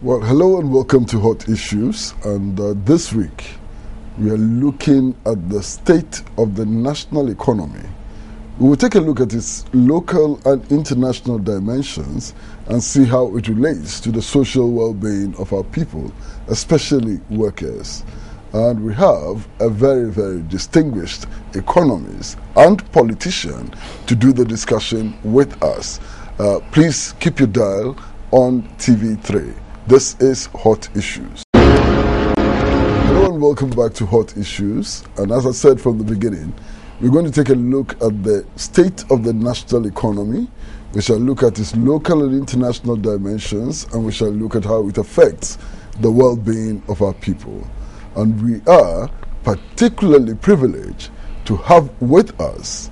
Well, hello and welcome to Hot Issues. And this week, we are looking at the state of the national economy. We will take a look at its local and international dimensions and see how it relates to the social well-being of our people, especially workers. And we have a very, very distinguished economist and politician to do the discussion with us. Please keep your dial on TV3. This is Hot Issues. Hello and welcome back to Hot Issues. And as I said from the beginning, we're going to take a look at the state of the national economy. We shall look at its local and international dimensions, and we shall look at how it affects the well-being of our people. And we are particularly privileged to have with us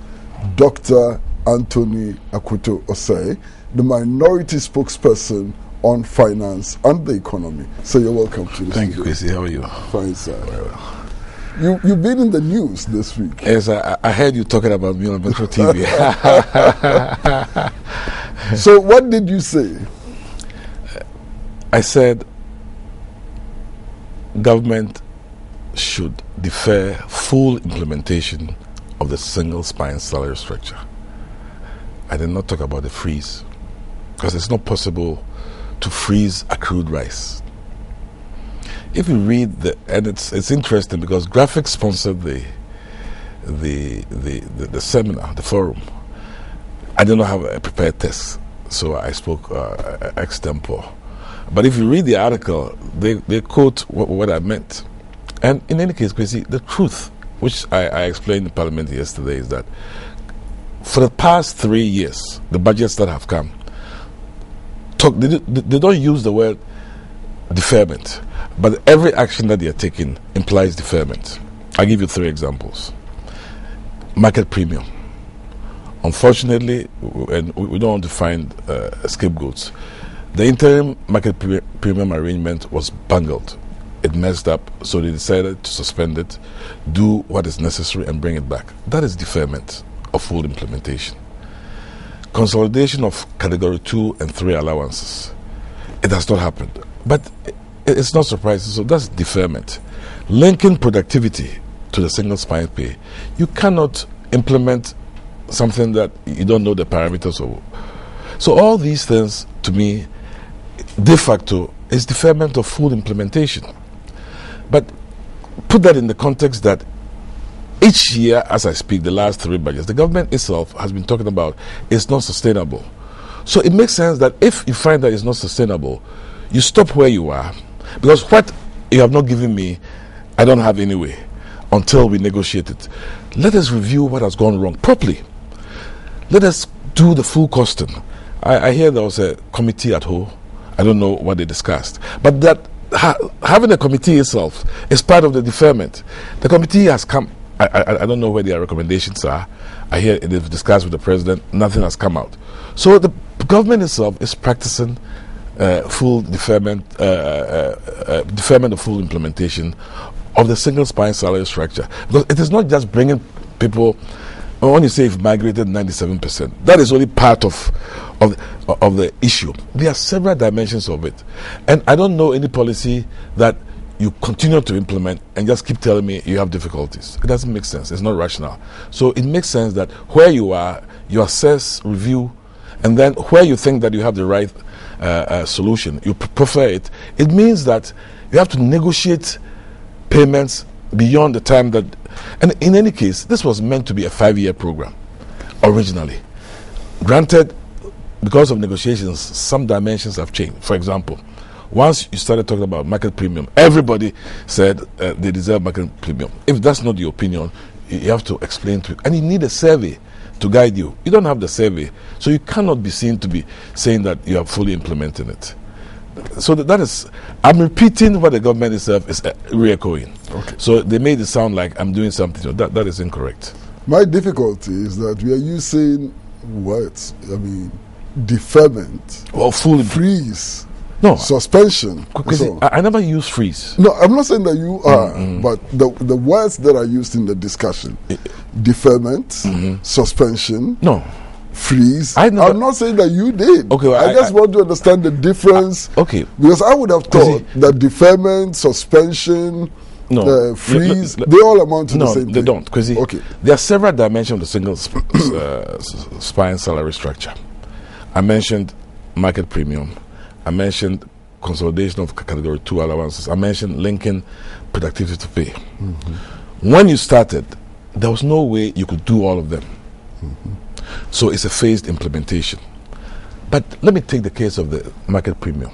Dr. Anthony Akoto Osei, the minority spokesperson on finance and the economy. So you're welcome to this. Thank you, Kwesi. How are you? Fine, sir. Very well. You've been in the news this week. Yes, I heard you talking about me on Metro TV. So what did you say? I said government should defer full implementation of the single spine salary structure. I did not talk about the freeze, because it's not possible to freeze accrued rice. If you read and it's interesting because Graphics sponsored the seminar, the forum. I did not have a prepared test, so I spoke extempore. But if you read the article, they quote what I meant. And in any case, Kwesi, the truth, which I explained in Parliament yesterday, is that for the past 3 years, the budgets that have come, they don't use the word deferment, but every action that they are taking implies deferment. I'll give you 3 examples. Market premium. Unfortunately, and we don't want to find scapegoats, the interim market premium arrangement was bungled. It messed up, so they decided to suspend it, do what is necessary, and bring it back. That is deferment of full implementation. Consolidation of category 2 and 3 allowances. It has not happened. But it's not surprising, so that's deferment. Linking productivity to the single spine pay. You cannot implement something that you don't know the parameters of. So all these things, to me, de facto, is deferment of full implementation. But put that in the context that each year, as I speak, the last 3 budgets, the government itself has been talking about it's not sustainable. So it makes sense that if you find that it's not sustainable, you stop where you are, because what you have not given me, I don't have anyway, until we negotiate it. Let us review what has gone wrong properly. Let us do the full costing. I hear there was a committee at home. I don't know what they discussed. But that having a committee itself is part of the deferment. The committee has come. I don't know where their recommendations are. I hear they've discussed with the president. Nothing has come out. So the government itself is practicing full deferment, deferment of full implementation of the single spine salary structure. Because it is not just bringing people. When you say you've migrated 97%, that is only part of the issue. There are several dimensions of it, and I don't know any policy that you continue to implement and just keep telling me you have difficulties. It doesn't make sense. It's not rational. So it makes sense that where you are, you assess, review, and then where you think that you have the right solution, you prefer it. It means that you have to negotiate payments beyond the time that. And in any case, this was meant to be a 5-year program originally. Granted, because of negotiations, some dimensions have changed. For example, once you started talking about market premium, everybody said they deserve market premium. If that's not your opinion, you have to explain to it. And you need a survey to guide you. You don't have the survey, so you cannot be seen to be saying that you are fully implementing it. So that is, I'm repeating what the government itself is re-echoing. Okay. So they made it sound like I'm doing something. So that is incorrect. My difficulty is that we are using words. I mean, deferment, or full freeze, no suspension. So. I never use freeze. No, I'm not saying that you are, but the words that are used in the discussion, deferment, suspension, no, freeze. I'm not saying that you did. Okay, well, I just want to understand the difference. Okay. Because I would have thought that deferment, suspension, freeze, they all amount to the same thing. No, they don't. Because there are several dimensions of the single spine salary structure. I mentioned market premium. I mentioned consolidation of category 2 allowances. I mentioned linking productivity to pay. When you started, there was no way you could do all of them. So it's a phased implementation. But let me take the case of the market premium.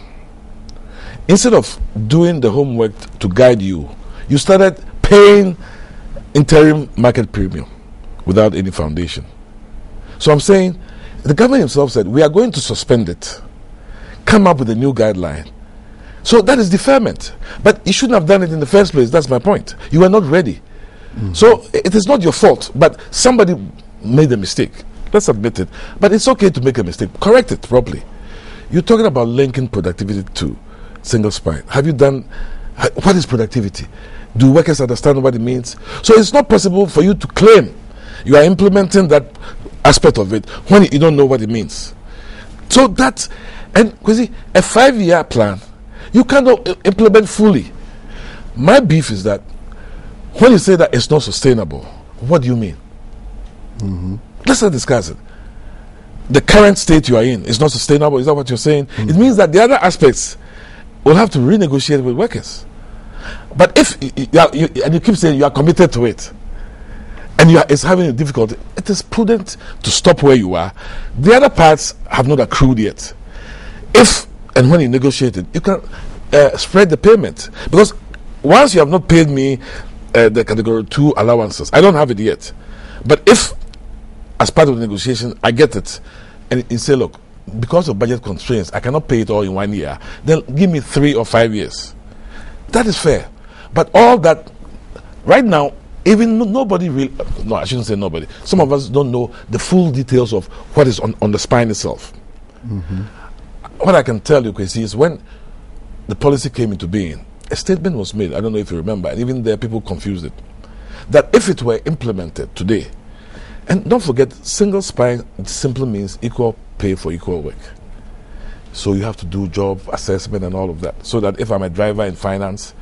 Instead of doing the homework to guide you, you started paying interim market premium without any foundation. So I'm saying, the government himself said, we are going to suspend it, come up with a new guideline. So that is deferment. But you shouldn't have done it in the first place. That's my point. You were not ready. So it is not your fault, but somebody made a mistake. Let's admit it. But it's okay to make a mistake. Correct it properly. You're talking about linking productivity to single spine. Have you done, what is productivity? Do workers understand what it means? So it's not possible for you to claim you are implementing that aspect of it when you don't know what it means. So that's, and you see, a 5-year plan, you cannot implement fully. My beef is that when you say that it's not sustainable, what do you mean? Let's not discuss it. The current state you are in is not sustainable. Is that what you're saying? It means that the other aspects will have to renegotiate with workers. But if and you keep saying you are committed to it, and it's having a difficulty, it is prudent to stop where you are. The other parts have not accrued yet. If and when you negotiate it, you can spread the payment. Because once you have not paid me the category 2 allowances, I don't have it yet. But if, as part of the negotiation, I get it, and you say, look, because of budget constraints, I cannot pay it all in 1 year, then give me 3 or 5 years. That is fair. But all that, right now, even nobody really, no, I shouldn't say nobody, some of us don't know the full details of what is on the spine itself. What I can tell you, Kwesi, is when the policy came into being, a statement was made, I don't know if you remember, and even there people confused it, that if it were implemented today, and don't forget, single spine simply means equal pay for equal work. So you have to do job assessment and all of that, so that if I'm a driver in finance,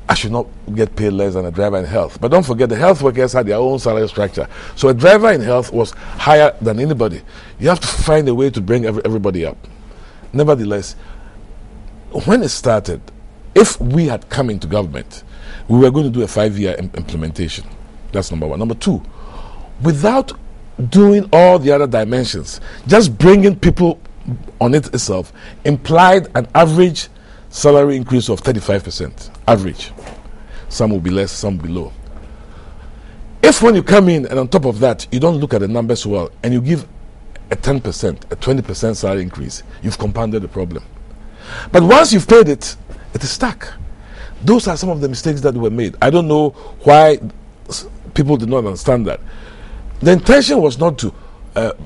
I should not get paid less than a driver in health. But don't forget, the health workers had their own salary structure. So a driver in health was higher than anybody. You have to find a way to bring everybody up. Nevertheless, when it started, if we had come into government, we were going to do a 5-year implementation. That's number one. Number two, without doing all the other dimensions, just bringing people on it itself implied an average salary increase of 35%. Average. Some will be less, some will be low. If when you come in and on top of that, you don't look at the numbers well and you give a 10%, a 20% salary increase, you've compounded the problem. But once you've paid it, it is stuck. Those are some of the mistakes that were made. I don't know why people did not understand that. The intention was not to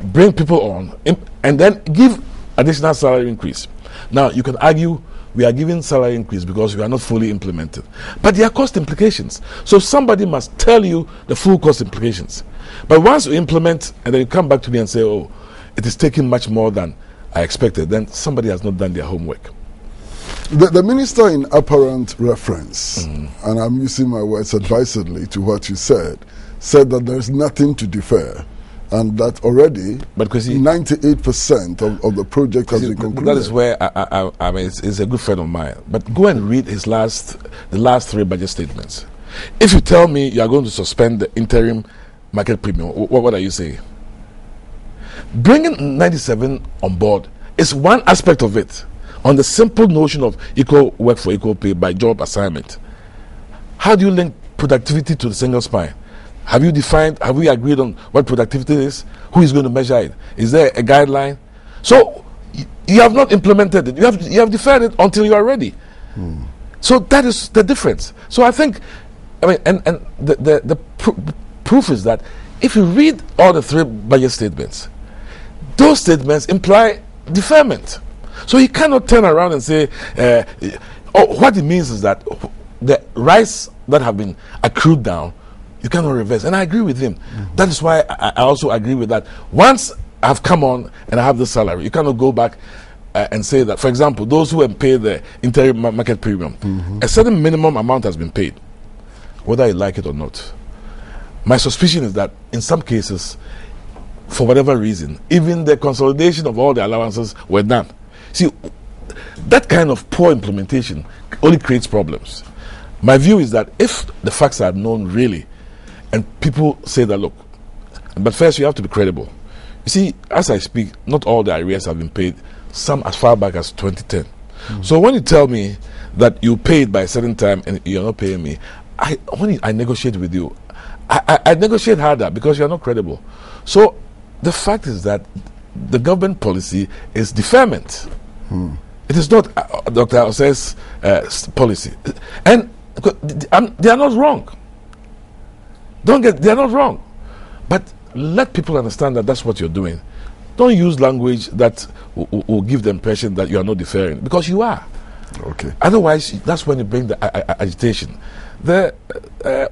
bring people on and then give additional salary increase. Now, you can argue we are giving salary increase because we are not fully implemented. But there are cost implications. So somebody must tell you the full cost implications. But once you implement and then you come back to me and say, oh, it is taking much more than I expected, then somebody has not done their homework. The minister, in apparent reference, and I'm using my words advisedly to what you said that there's nothing to defer, and that already 98% of the project has been concluded. That is where I mean, it's a good friend of mine. But go and read the last 3 budget statements. If you tell me you are going to suspend the interim market premium, what are you saying? Bringing 97 on board is one aspect of it, on the simple notion of equal work for equal pay by job assignment. How do you link productivity to the single spine? Have you agreed on what productivity is? Who is going to measure it? Is there a guideline? So you have not implemented it. You have deferred it until you are ready. So that is the difference. So I think, I mean, and the proof is that if you read all the 3 budget statements, those statements imply deferment. So you cannot turn around and say, what it means is that the rights that have been accrued down, you cannot reverse. And I agree with him. That is why I also agree with that. Once I've come on and I have this salary. You cannot go back and say that, for example, those who have paid the interim market premium, a certain minimum amount has been paid, whether you like it or not. My suspicion is that in some cases, for whatever reason, even the consolidation of all the allowances were done. See, that kind of poor implementation only creates problems. My view is that if the facts are known really, and people say that, look, but first you have to be credible. You see, as I speak, not all the arrears have been paid, some as far back as 2010. So when you tell me that you paid by a certain time and you're not paying me, when I negotiate with you, I negotiate harder because you're not credible. So the fact is that the government policy is deferment. It is not Dr. Osei's policy. And they are not wrong. They are not wrong. But let people understand that that's what you're doing. Don't use language that will give the impression that you are not deferring, because you are. Okay. Otherwise, that's when you bring the agitation.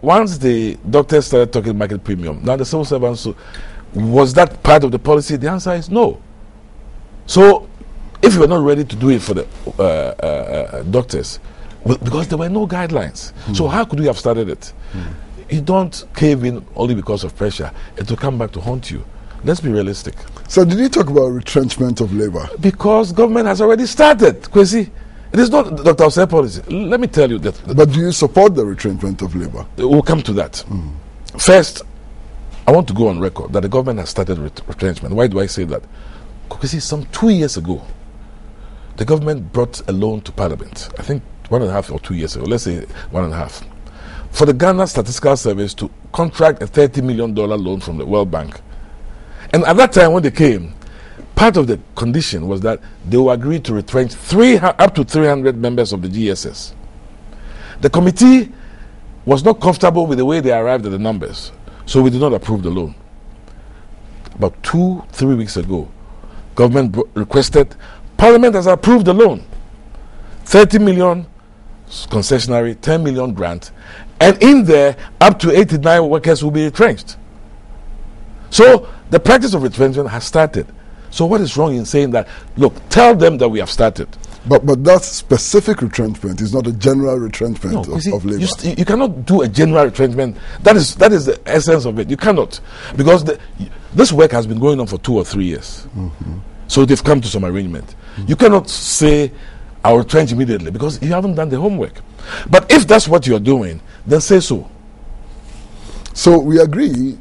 Once the doctors started talking market premium, now the civil servants, was that part of the policy? The answer is no. So, if you are not ready to do it for the doctors, because there were no guidelines, so how could we have started it? You don't cave in only because of pressure. It will come back to haunt you. Let's be realistic. So did you talk about retrenchment of labor? Because government has already started, Kwesi. It is not Dr. Osei policy. Let me tell you that. But do you support the retrenchment of labor? We'll come to that. First, I want to go on record that the government has started retrenchment. Why do I say that? Because some 2 years ago, the government brought a loan to Parliament. I think 1.5 or 2 years ago. Let's say 1.5. For the Ghana Statistical Service to contract a $30 million loan from the World Bank. And at that time when they came, part of the condition was that they will agree to retrench up to 300 members of the GSS. The committee was not comfortable with the way they arrived at the numbers, so we did not approve the loan. About 2-3 weeks ago, government requested, Parliament has approved the loan. 30 million concessionary, 10 million grant, and in there, up to 89 workers will be retrenched. So the practice of retrenchment has started. So what is wrong in saying that, look, tell them that we have started? But that specific retrenchment is not a general retrenchment of labor. You cannot do a general retrenchment. That is the essence of it. You cannot. Because this work has been going on for 2 or 3 years. So they've come to some arrangement. You cannot say, I'll retrench immediately, because you haven't done the homework. But if that's what you're doing, then say so. So we agree,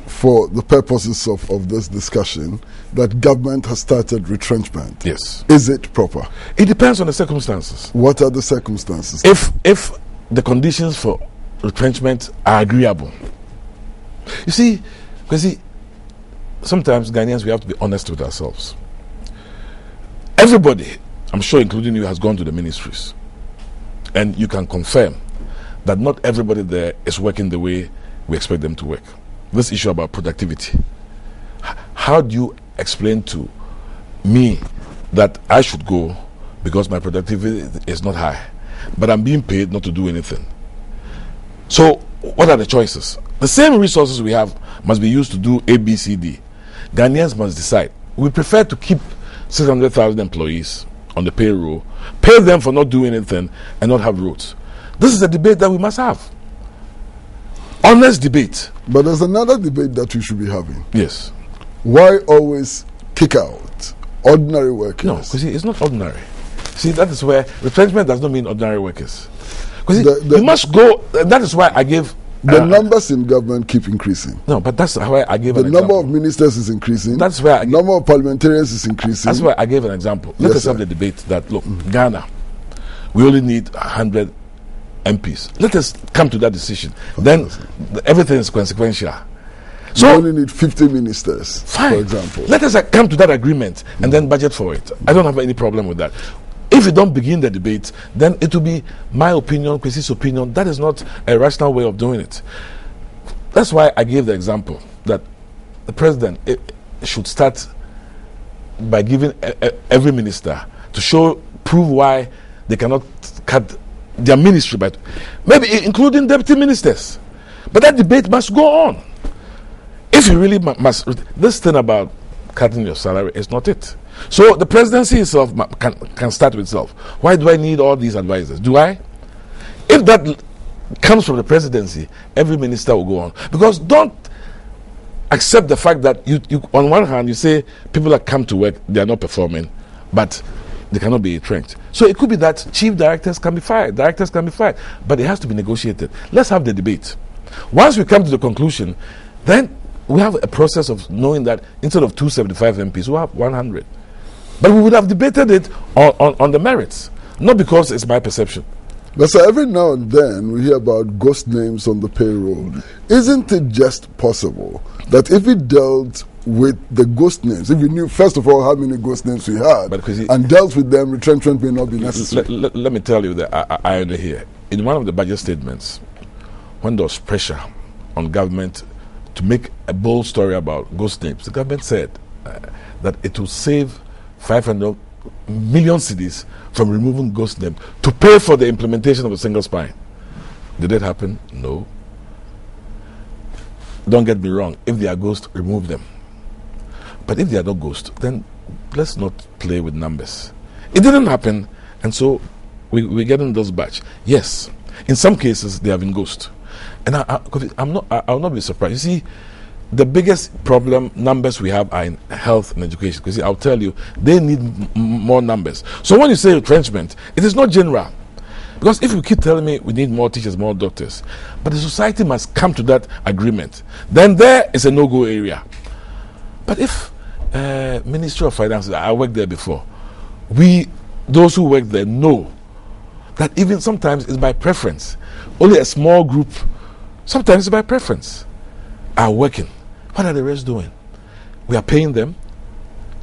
for the purposes of this discussion, that government has started retrenchment. Yes. Is it proper? It depends on the circumstances. What are the circumstances? If the conditions for retrenchment are agreeable. You see, because sometimes Ghanaians, we have to be honest with ourselves. Everybody, I'm sure including you, has gone to the ministries. And you can confirm that not everybody there is working the way we expect them to work. This issue about productivity. How do you explain to me that I should go because my productivity is not high, but I'm being paid not to do anything? So what are the choices? The same resources we have must be used to do A, B, C, D. Ghanaians must decide. We prefer to keep 600,000 employees on the payroll, pay them for not doing anything, and not have roads. This is a debate that we must have. Honest debate. But there's another debate that we should be having. Yes. Why always kick out ordinary workers? No, because it's not ordinary. See, that is where retrenchment does not mean ordinary workers. Because you must go. That is why I gave. The numbers in government keep increasing. No, but that's why I gave an example. The number of ministers is increasing. That's where the number of parliamentarians is increasing. That's why I gave an example. Let us have the debate that, look, Ghana, we only need 100 MPs. Let us come to that decision. Then everything is consequential. So we only need 50 ministers, for example. Let us come to that agreement and then budget for it. I don't have any problem with that. If you don't begin the debate, then it will be my opinion, Kwesi's opinion. That is not a rational way of doing it. That's why I gave the example that the president should start by giving every minister to prove why they cannot cut their ministry, but maybe including deputy ministers. But that debate must go on. If you really must, this thing about cutting your salary is not it. So the presidency itself can start with itself. Why do I need all these advisors? Do I? If that comes from the presidency, every minister will go on. Because don't accept the fact that you on one hand you say people that come to work, they are not performing, but they cannot be entrenched. So it could be that chief directors can be fired, but it has to be negotiated. Let's have the debate. Once we come to the conclusion, then we have a process of knowing that instead of 275 MPs, we have 100. But we would have debated it on the merits, not because it's my perception. But so every now and then we hear about ghost names on the payroll. Isn't it just possible that if we dealt with the ghost names, if we knew first of all how many ghost names we had, and dealt with them, retrenchment may not be necessary? Let me tell you the irony here. In one of the budget statements, when there was pressure on government to make a bold story about ghost names, the government said that it will save 500 million cedis from removing ghost names to pay for the implementation of a single spine. Did that happen? No. Don't get me wrong. If they are ghosts, remove them. But if they are not ghosts, then let's not play with numbers. It didn't happen, and so we're getting those batch. Yes, in some cases they have been ghosts, and I'll not be surprised. You see, the biggest problem numbers we have are in health and education. Because I'll tell you, they need more numbers. So when you say retrenchment, it is not general. Because if you keep telling me we need more teachers, more doctors, but the society must come to that agreement, then there is a no-go area. But if Ministry of Finance, I worked there before, those who work there know that even sometimes it's by preference. Only a small group, sometimes it's by preference, are working. What are the rest doing? We are paying them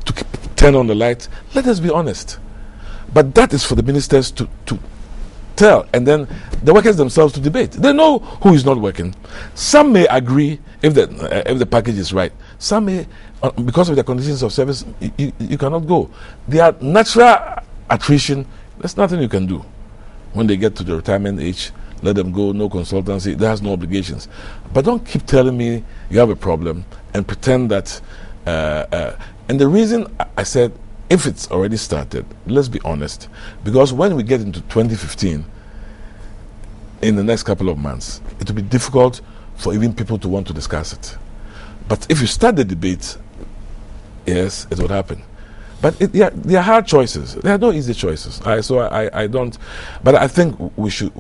to turn on the lights. Let us be honest. But that is for the ministers to tell, and then the workers themselves to debate. They know who is not working. Some may agree if the package is right. Some may, because of the conditions of service, you cannot go. They are natural attrition. There's nothing you can do. When they get to the retirement age, let them go, no consultancy, there has no obligations. But don't keep telling me you have a problem and pretend that... and the reason I said, if it's already started, let's be honest, because when we get into 2015, in the next couple of months, it will be difficult for even people to want to discuss it. But if you start the debate, yes, it will happen. But there are hard choices. There are no easy choices. I don't. But I think we should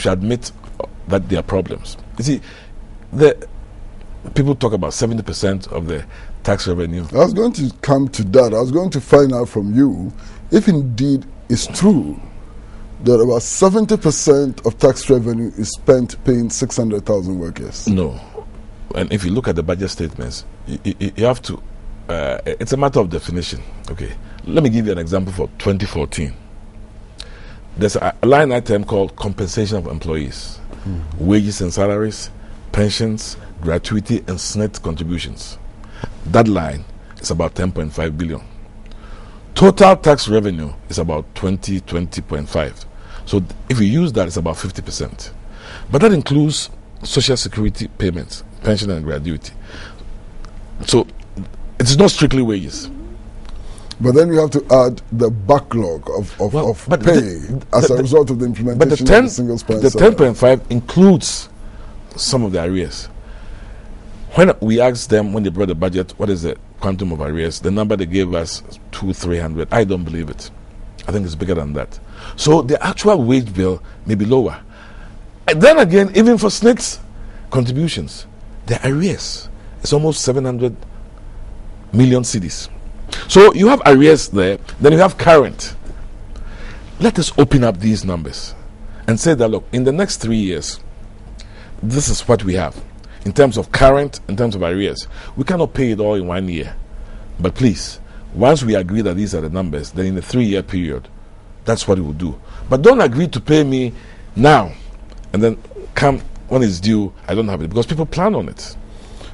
admit that there are problems. You see, people talk about 70% of the tax revenue. I was going to come to that. I was going to find out from you if indeed it's true that about 70% of tax revenue is spent paying 600,000 workers. No. And if you look at the budget statements, you have to. It's a matter of definition. Okay, let me give you an example for 2014. There's a line item called compensation of employees, wages and salaries, pensions, gratuity, and SNET contributions. That line is about 10.5 billion. Total tax revenue is about 20.5. So if you use that, it's about 50%. But that includes social security payments, pension and gratuity. So it's not strictly wages. But then you have to add the backlog of pay as a result of the implementation of the single spine. The 10.5 includes some of the arrears. When we asked them, when they brought the budget, what is the quantum of arrears, the number they gave us, 200-300. I don't believe it. I think it's bigger than that. So the actual wage bill may be lower. And then again, even for SNCs contributions, the arrears is almost 700 million cedis. So you have arrears there, then you have current. Let us open up these numbers and say that, look, in the next 3 years, this is what we have in terms of current, in terms of arrears. We cannot pay it all in 1 year. But please, once we agree that these are the numbers, then in a 3-year period, that's what we will do. But don't agree to pay me now and then come when it's due, I don't have it, because people plan on it.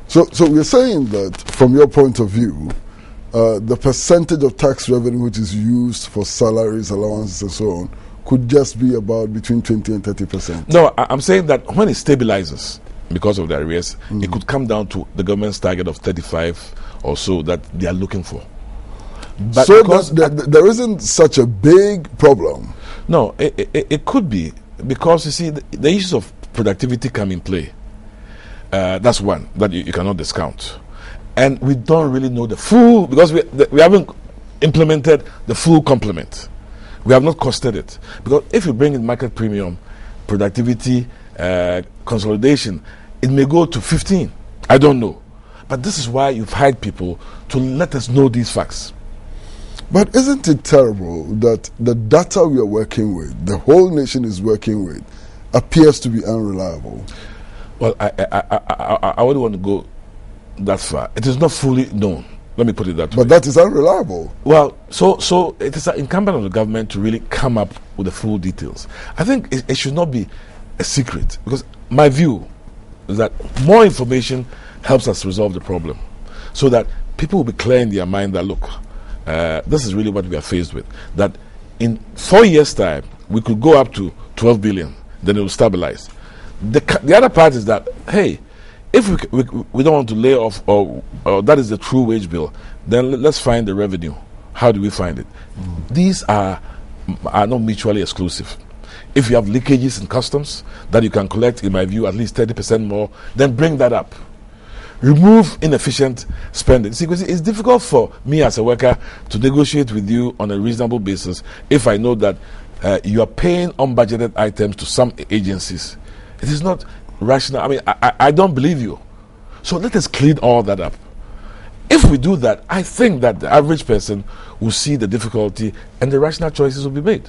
So we're saying that from your point of view, the percentage of tax revenue which is used for salaries, allowances, and so on could just be about between 20 and 30%. No, I'm saying that when it stabilizes, because of the arrears, it could come down to the government's target of 35 or so that they are looking for. But so there isn't such a big problem. No, it could be, because you see the issues of productivity come in play. That's one that you cannot discount, and we don't really know the full, because we haven't implemented the full complement. We have not costed it, because if you bring in market premium, productivity, consolidation, it may go to 15. I don't know, but this is why you've hired people to let us know these facts. But isn't it terrible that the data we are working with, the whole nation is working with, appears to be unreliable? Well, I wouldn't want to go that far. It is not fully known. Let me put it that way. But that is unreliable. Well, so it is incumbent on the government to really come up with the full details. I think it should not be a secret, because my view is that more information helps us resolve the problem, so that people will be clear in their mind that, look, this is really what we are faced with. That in 4 years' time, we could go up to 12 billion, then it will stabilize. The other part is that, hey, if we don't want to lay off, or that is the true wage bill, then let's find the revenue. How do we find it? These are not mutually exclusive. If you have leakages in customs that you can collect, in my view, at least 30% more, then bring that up. Remove inefficient spending. See, because it's difficult for me as a worker to negotiate with you on a reasonable basis if I know that you are paying unbudgeted items to some agencies. It is not rational. I mean, I don't believe you. So let us clean all that up. If we do that, I think that the average person will see the difficulty and the rational choices will be made.